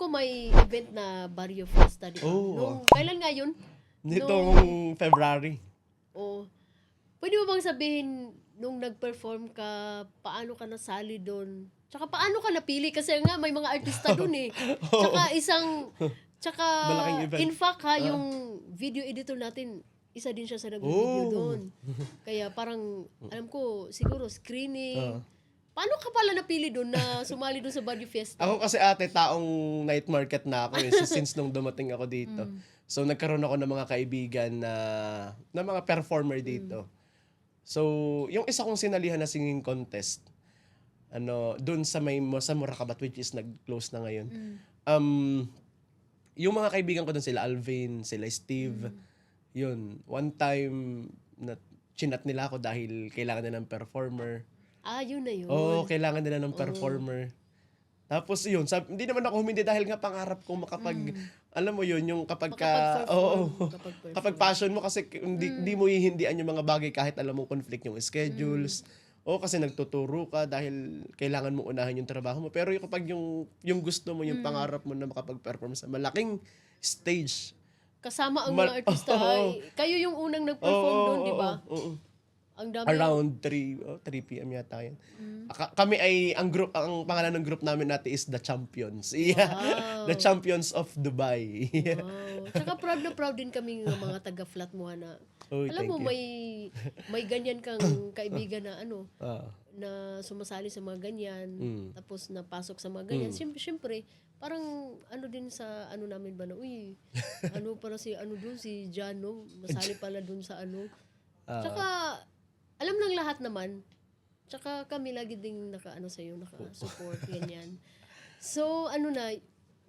ko may event na Barrio Fiesta, di ba? Kailan nga yun? Nitong February. Pwede mo bang sabihin, nung nag-perform ka, paano ka nasali doon? Tsaka paano ka napili? Kasi nga, may mga artista doon eh. Tsaka Malaking event. in fact ha, yung video editor natin, isa din siya sa nag-video doon. Kaya parang, alam ko, siguro screening. Paano ka pala napili doon na sumali doon sa Barrio Fiesta? Ako kasi ate, taong night market na ako eh, since nung dumating ako dito. So nagkaroon ako ng mga kaibigan na mga performer dito. So, yung isa kong sinalihan na singing contest, doon sa Murakabat, which is nag-close na ngayon. Yung mga kaibigan ko doon, sila Alvin, sila Steve, yun. One time, chinat nila ako dahil kailangan nila ng performer. Yun na yun. Kailangan nila ng performer. Tapos yun, hindi naman ako humindi dahil nga pangarap kong alam mo yun, yung kapag passion mo kasi hindi mo hihindian yung mga bagay kahit alam mo conflict yung schedules. Kasi nagtuturo ka dahil kailangan mo unahin yung trabaho mo. Pero kapag yung gusto mo, yung pangarap mo na makapag-perform sa malaking stage. Kasama ang mga artista. Kayo yung unang nag-perform doon, di ba? Ang dami. Around 3 p.m. yata yan. Kami ay, ang pangalan ng group namin natin is The Champions. Yeah. Wow. The Champions of Dubai. Wow. Tsaka proud na proud din kami ng mga taga-flat mo na. Alam mo, may ganyan kang kaibigan na na sumasali sa mga ganyan, tapos napasok sa mga ganyan. Siyempre, parang din sa namin ba na, para si doon, si John, no? Masali pala doon sa Tsaka, alam ng lahat naman. Tsaka kami lagi ding naka-support, ganyan. So,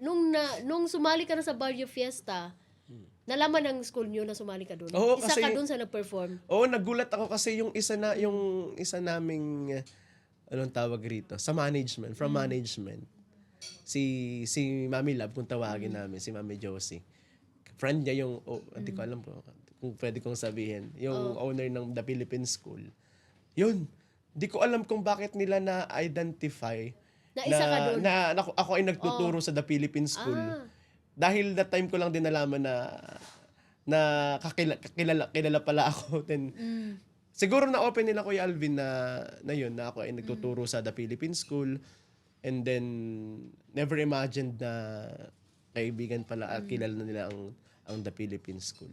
nung sumali ka na sa Barrio Fiesta, nalaman ng school nyo na sumali ka doon? Isa ka doon sa nag-perform? Nagulat ako kasi yung isa naming, anong tawag rito? Sa management, from management. Si Mami Love, kung tawagin namin, si Mami Josie. Friend niya yung, hindi ko alam kung pwede kong sabihin, yung owner ng The Philippine School. Yun. Di ko alam kung bakit nila na-identify na isa ka doon. Na ako ay nagtuturo sa The Philippine School. Dahil that time ko lang din nalaman na kilala pala ako. Then, siguro na-open nila Kuya Alvin na yun, na ako ay nagtuturo sa The Philippine School. And then, never imagined na kaibigan pala at kilala na nila ang The Philippine School.